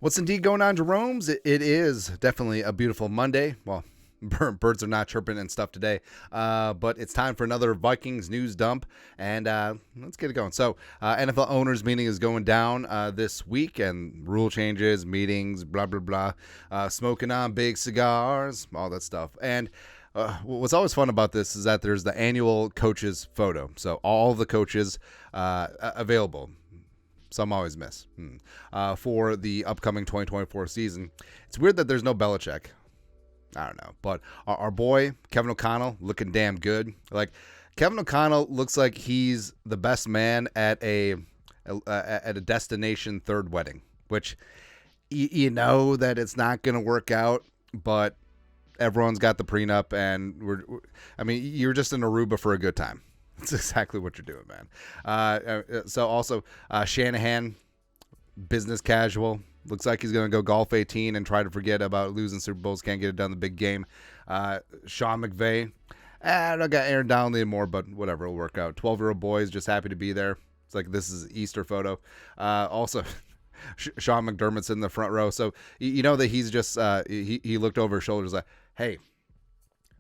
What's indeed going on, Jerome's? It is definitely a beautiful Monday. Well, birds are not chirping and stuff today, but it's time for another Vikings news dump, and let's get it going. So, NFL owners meeting is going down this week, and rule changes, meetings, blah, blah, blah, smoking on big cigars, all that stuff. And what's always fun about this is that there's the annual coaches photo. So all the coaches available. Some always miss for the upcoming 2024 season. It's weird that there's no Belichick. I don't know. But our boy, Kevin O'Connell, looking damn good. Like, Kevin O'Connell looks like he's the best man at a destination third wedding, which you know that it's not going to work out, but everyone's got the prenup, and you're just in Aruba for a good time. That's exactly what you're doing, man. So also, Shanahan, business casual. Looks like he's going to go golf 18 and try to forget about losing Super Bowls. Can't get it done in the big game. Sean McVay. I don't got Aaron Donald anymore, but whatever, it'll work out. 12-year-old boys just happy to be there. It's like this is an Easter photo. Also, Sean McDermott's in the front row. So you know that he's just he looked over his shoulders like, hey,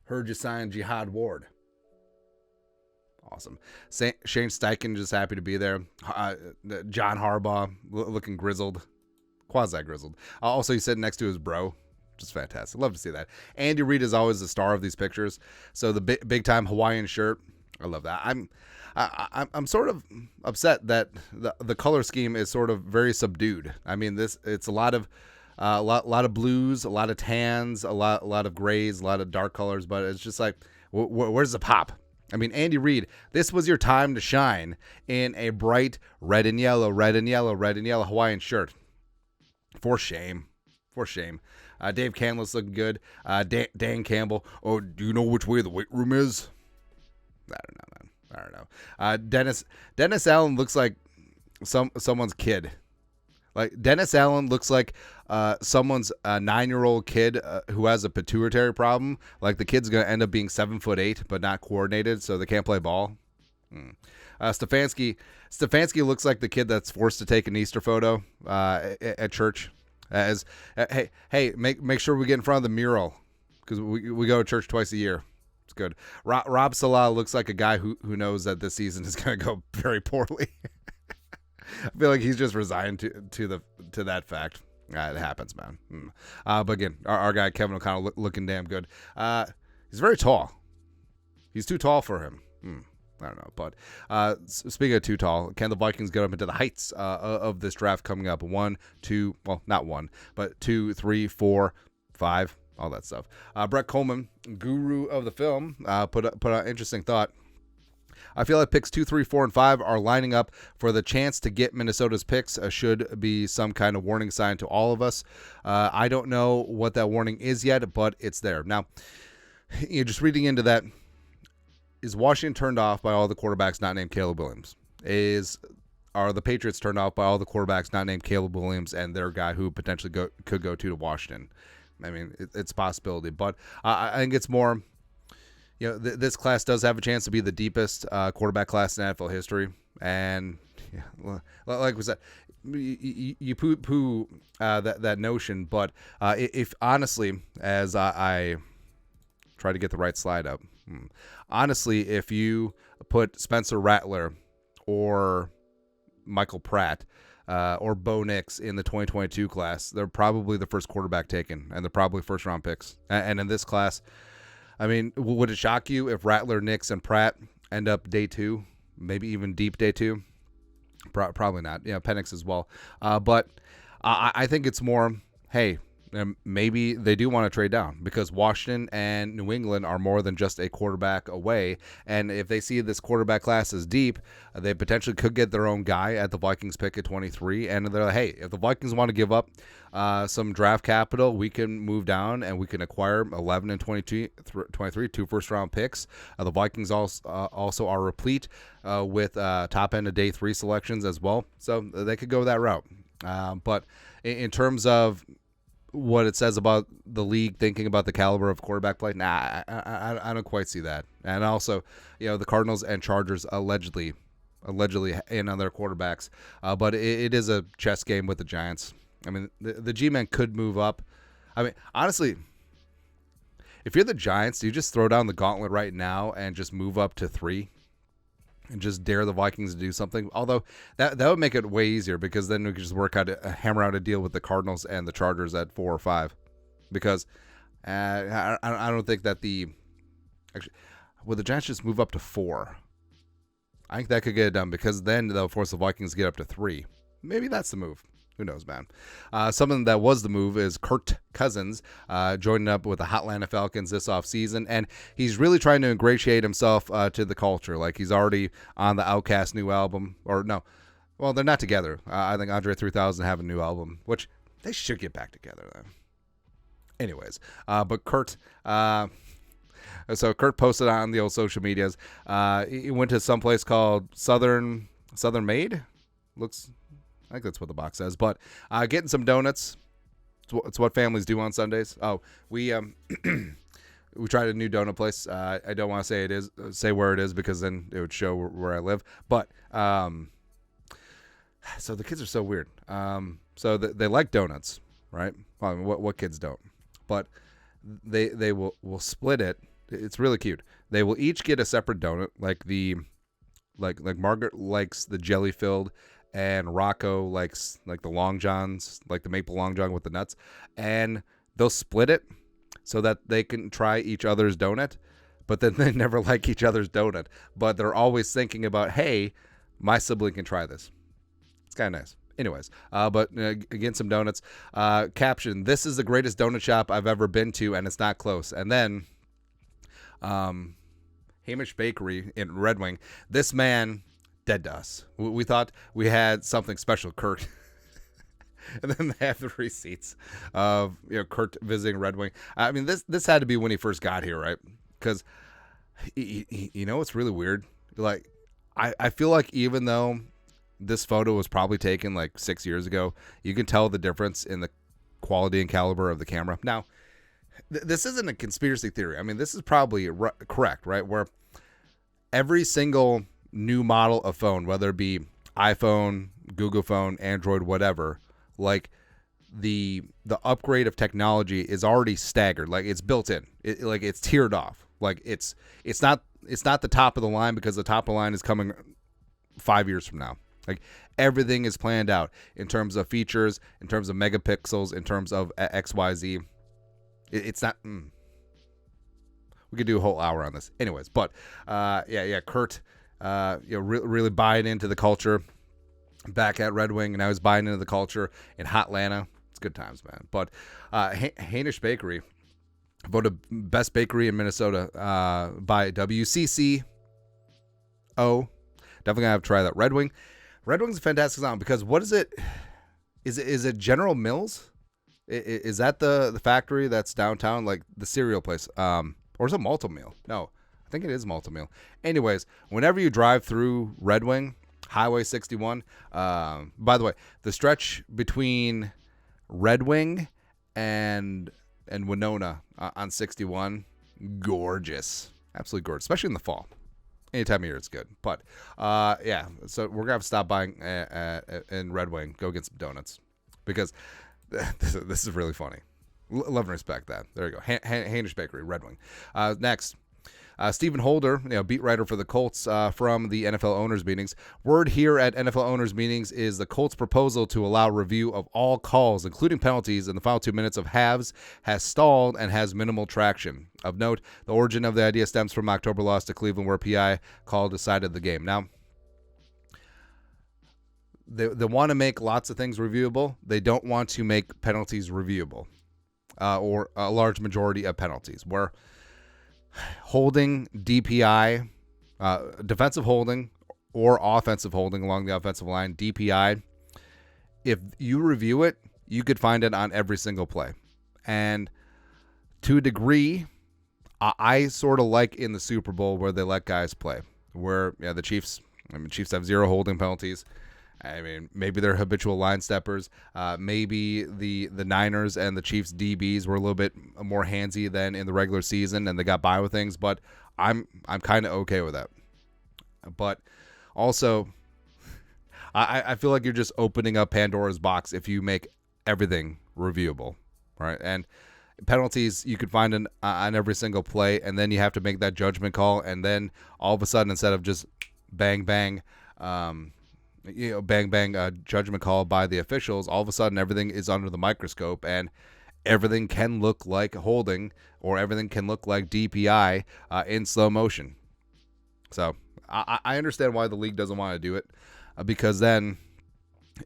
heard you signed Jihad Ward. Awesome. Shane Steichen just happy to be there. John Harbaugh looking grizzled, quasi-grizzled. Also, he's sitting next to his bro, which is fantastic. Love to see that. Andy Reid is always the star of these pictures. So the big time Hawaiian shirt, I love that. I'm sort of upset that the color scheme is sort of very subdued. I mean, it's a lot of blues, a lot of tans, a lot of grays, a lot of dark colors, but it's just like, where's the pop? I mean, Andy Reid, this was your time to shine in a bright red and yellow Hawaiian shirt. For shame. Dave Canlis looking good. Dan Campbell. Oh, do you know which way the weight room is? I don't know. Dennis Allen looks like someone's kid. Like, Dennis Allen looks like someone's 9-year-old kid who has a pituitary problem. Like, the kid's going to end up being 7'8", but not coordinated, so they can't play ball. Stefanski looks like the kid that's forced to take an Easter photo at church. Hey, make sure we get in front of the mural, because we go to church twice a year. It's good. Rob Salah looks like a guy who knows that this season is going to go very poorly. I feel like he's just resigned to that fact. It happens, man. But again, our guy Kevin O'Connell looking damn good. He's very tall. He's too tall for him. I don't know. But speaking of too tall, can the Vikings get up into the heights of this draft coming up? 1, 2, well, not 1, but 2, 3, 4, 5, all that stuff. Brett Coleman, guru of the film, put out an interesting thought. I feel like picks 2, 3, 4, and 5 are lining up for the chance to get Minnesota's picks. Should be some kind of warning sign to all of us. I don't know what that warning is yet, but it's there. Now, just reading into that, is Washington turned off by all the quarterbacks not named Caleb Williams? Are the Patriots turned off by all the quarterbacks not named Caleb Williams and their guy who potentially could go to Washington? I mean, it's a possibility, but I think it's more. You know, this class does have a chance to be the deepest quarterback class in NFL history. And like we said, you poo that notion. But if honestly, as I try to get the right slide up, honestly, if you put Spencer Rattler or Michael Pratt or Bo Nix in the 2022 class, they're probably the first quarterback taken, and they're probably first-round picks. And in this class, I mean, would it shock you if Rattler, Nix, and Pratt end up day 2, maybe even deep day 2? Probably not. Yeah, Penix as well. But I think it's more, hey, maybe they do want to trade down, because Washington and New England are more than just a quarterback away. And if they see this quarterback class is deep, they potentially could get their own guy at the Vikings pick at 23. And they're like, hey, if the Vikings want to give up some draft capital, we can move down and we can acquire 11 and 23, 2 first-round picks. The Vikings also are replete with top end of day 3 selections as well. So they could go that route. But in terms of what it says about the league thinking about the caliber of quarterback play, I don't quite see that. And also, the Cardinals and Chargers allegedly in on their quarterbacks, but it is a chess game with the Giants. I mean, the G-men could move up. I mean, honestly, if you're the Giants, do you just throw down the gauntlet right now and just move up to 3 and just dare the Vikings to do something? Although that would make it way easier, because then we could just hammer out a deal with the Cardinals and the Chargers at 4 or 5. Because I don't think that will the Giants just move up to 4? I think that could get it done, because then they'll force the Vikings to get up to 3. Maybe that's the move. Who knows, man? Something that was the move is Kirk Cousins joining up with the Atlanta Falcons this offseason, and he's really trying to ingratiate himself to the culture. Like, he's already on the Outkast new album, or no, well, they're not together. I think Andre 3000 have a new album, which they should get back together then. Anyways, but Kurt, so Kurt posted on the old social medias. He went to some place called Southern Maid. I think that's what the box says. But getting some donuts. It's what families do on Sundays. Oh, we we tried a new donut place. I don't want to say where it is, because then it would show where I live. But so the kids are so weird. So they like donuts, right? Well, what kids don't? But they will split it. It's really cute. They will each get a separate donut. Like Margaret likes the jelly filled, and Rocco likes like the Long Johns, like the maple Long John with the nuts, and they'll split it so that they can try each other's donut, but then they never like each other's donut. But they're always thinking about, hey, my sibling can try this. It's kind of nice. Anyways, but again, some donuts. Caption: "This is the greatest donut shop I've ever been to, and it's not close." And then, Hamish Bakery in Red Wing. This man, dead to us. We thought we had something special, Kurt. And then they have the receipts of Kurt visiting Red Wing. I mean, this had to be when he first got here, right? Because it's really weird. Like, I feel like even though this photo was probably taken like 6 years ago, you can tell the difference in the quality and caliber of the camera. Now, this isn't a conspiracy theory. I mean, this is probably correct, right? Where every single new model of phone, whether it be iPhone, Google phone, Android, whatever, like the upgrade of technology is already staggered. Like, it's built in. It's tiered off. Like, it's not the top of the line, because the top of the line is coming 5 years from now. Like, everything is planned out in terms of features, in terms of megapixels, in terms of XYZ. It's not. We could do a whole hour on this, anyways. But Kurt, really buying into the culture back at Red Wing, and I was buying into the culture in Hotlanta. It's good times, man. But Hamish Bakery voted best bakery in Minnesota by WCCO. Definitely gonna have to try that. Red Wing's a fantastic sound, because what is it? Is it General Mills? Is that the factory that's downtown, like the cereal place? Or is it Malto-Meal? No, I think it is Malto-Meal. Anyways, whenever you drive through Red Wing, Highway 61, by the way, the stretch between Red Wing and Winona on 61, gorgeous. Absolutely gorgeous, especially in the fall. Any time of year, it's good. But, so we're going to have to stop buying in Red Wing, go get some donuts, because this is really funny. Love and respect that. There you go. Hamish Bakery, Red Wing. Next, Stephen Holder, beat writer for the Colts from the NFL owners meetings. Word here at NFL owners meetings is the Colts' proposal to allow review of all calls, including penalties, in the final 2 minutes of halves has stalled and has minimal traction. Of note, the origin of the idea stems from October loss to Cleveland, where PI call decided the game. Now, they want to make lots of things reviewable. They don't want to make penalties reviewable, or a large majority of penalties, where holding, DPI, defensive holding or offensive holding along the offensive line, DPI, if you review it, you could find it on every single play. And to a degree, I sort of like in the Super Bowl where they let guys play, where the Chiefs have 0 holding penalties. I mean, maybe they're habitual line steppers. Maybe the Niners and the Chiefs DBs were a little bit more handsy than in the regular season, and they got by with things. But I'm kind of okay with that. But also, I feel like you're just opening up Pandora's box if you make everything reviewable, right? And penalties you could find on every single play, and then you have to make that judgment call, and then all of a sudden, instead of just bang bang, bang bang judgment call by the officials, all of a sudden everything is under the microscope, and everything can look like holding, or everything can look like DPI in slow motion. So I understand why the league doesn't want to do it, because then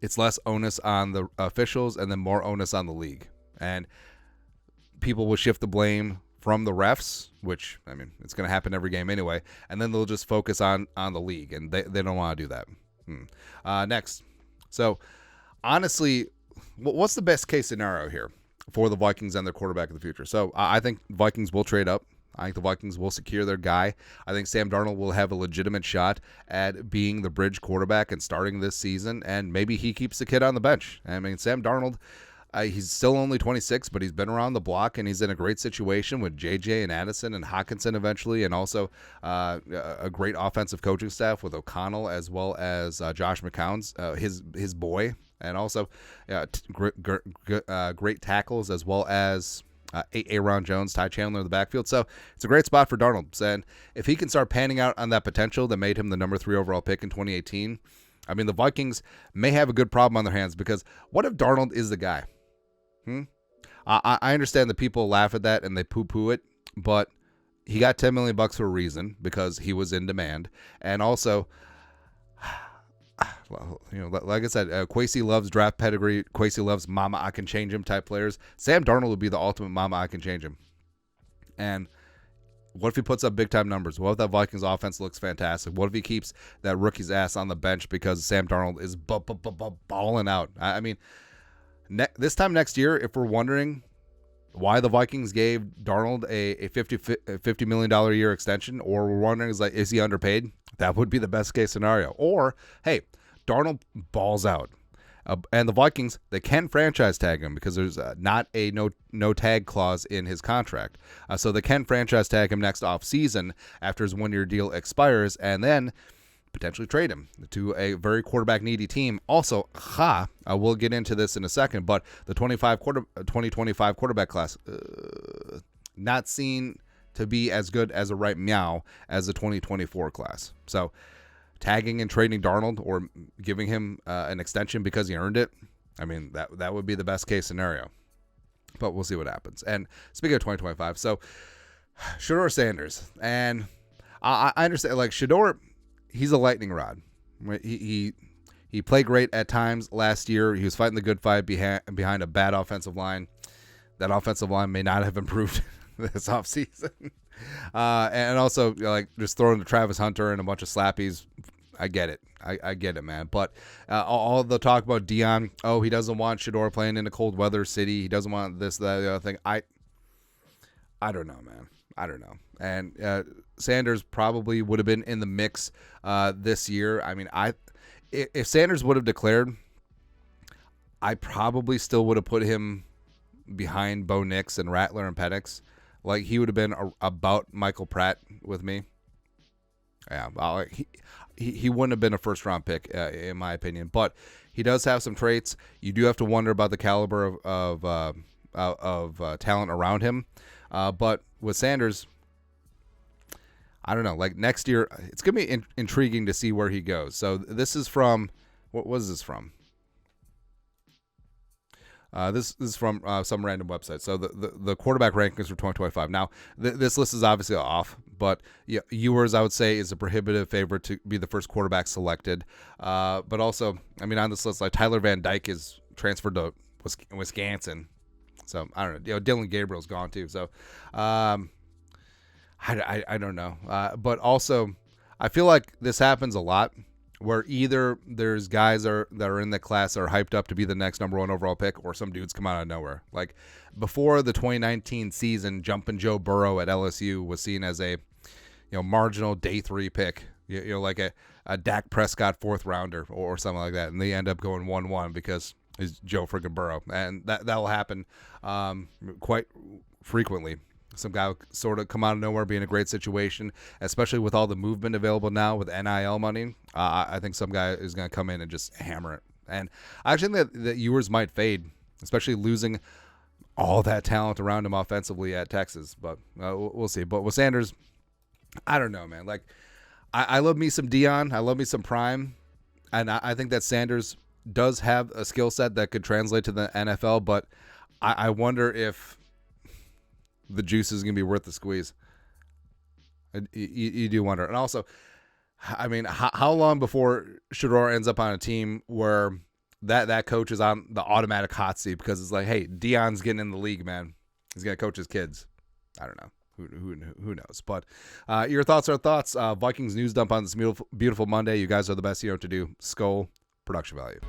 it's less onus on the officials and then more onus on the league. And people will shift the blame from the refs, which, I mean, it's going to happen every game anyway, and then they'll just focus on the league, and they don't want to do that. Next. So, honestly, what's the best case scenario here for the Vikings and their quarterback of the future? So, I think Vikings will trade up. I think the Vikings will secure their guy. I think Sam Darnold will have a legitimate shot at being the bridge quarterback and starting this season, and maybe he keeps the kid on the bench. I mean, Sam Darnold, he's still only 26, but he's been around the block, and he's in a great situation with JJ and Addison and Hockenson eventually, and also a great offensive coaching staff with O'Connell as well as Josh McCown's, his boy, and also great tackles as well as Aaron Jones, Ty Chandler in the backfield. So it's a great spot for Darnold. And if he can start panning out on that potential that made him the number 3 overall pick in 2018, I mean, the Vikings may have a good problem on their hands, because what if Darnold is the guy? I understand that people laugh at that and they poo-poo it, but he got $10 million for a reason, because he was in demand. And also, well, like I said, Kwesi loves draft pedigree. Kwesi loves mama, I can change him type players. Sam Darnold would be the ultimate mama, I can change him. And what if he puts up big-time numbers? What if that Vikings offense looks fantastic? What if he keeps that rookie's ass on the bench because Sam Darnold is balling out? I mean, this time next year, if we're wondering why the Vikings gave Darnold a $50 million a year extension, or we're wondering, is he underpaid? That would be the best case scenario. Or, hey, Darnold balls out. And the Vikings, they can franchise tag him, because there's not a no tag clause in his contract. So they can franchise tag him next offseason after his 1-year deal expires, and then potentially trade him to a very quarterback-needy team. Also, we'll get into this in a second, but the 2025 quarterback class, not seen to be as good as a right meow as the 2024 class. So tagging and trading Darnold, or giving him an extension because he earned it, I mean, that would be the best case scenario. But we'll see what happens. And speaking of 2025, so Shedeur Sanders. And I understand, like, Shedeur, he's a lightning rod. He played great at times last year. He was fighting the good fight behind a bad offensive line. That offensive line may not have improved this offseason. And also, like, just throwing to Travis Hunter and a bunch of slappies. I get it. I get it, man. But all the talk about Dion, he doesn't want Shedeur playing in a cold weather city. He doesn't want this, that, the other thing. I don't know, man. I don't know. And Sanders probably would have been in the mix this year. I mean, if Sanders would have declared, I probably still would have put him behind Bo Nix and Rattler and Penix. Like, he would have been about Michael Pratt with me. Yeah, he wouldn't have been a first-round pick, in my opinion. But he does have some traits. You do have to wonder about the caliber of talent around him. But with Sanders, I don't know. Like, next year, it's going to be intriguing to see where he goes. So this is from, what was this from? This is from some random website. So the quarterback rankings for 2025. Now, this list is obviously off, but yeah, Ewers, I would say, is a prohibitive favorite to be the first quarterback selected. But also, I mean, on this list, like, Tyler Van Dyke is transferred to Wisconsin. So I don't know. Dylan Gabriel's gone too. So I don't know. But also, I feel like this happens a lot, where either there's guys that are in the class that are hyped up to be the next number 1 overall pick, or some dudes come out of nowhere. Like, before the 2019 season, Jumpin' Joe Burrow at LSU was seen as a marginal day 3 pick, like a Dak Prescott 4th rounder or something like that, and they end up going 1-1 because it's Joe friggin' Burrow, and that will happen quite frequently. Some guy will sort of come out of nowhere, be in a great situation, especially with all the movement available now with NIL money. I think some guy is going to come in and just hammer it. And I actually think that Ewers might fade especially losing all that talent around him offensively at Texas. But we'll see. But with Sanders, I don't know, man. Like, I love me some Dion. I love me some Prime. And I think that Sanders does have a skill set that could translate to the NFL. But I wonder if the juice is going to be worth the squeeze. You do wonder. And also, I mean, how long before Shedeur ends up on a team where that coach is on the automatic hot seat because it's like, hey, Dion's getting in the league, man. He's going to coach his kids. I don't know. Who knows? But your thoughts are thoughts. Vikings news dump on this beautiful Monday. You guys are the best here to do. Skull production value.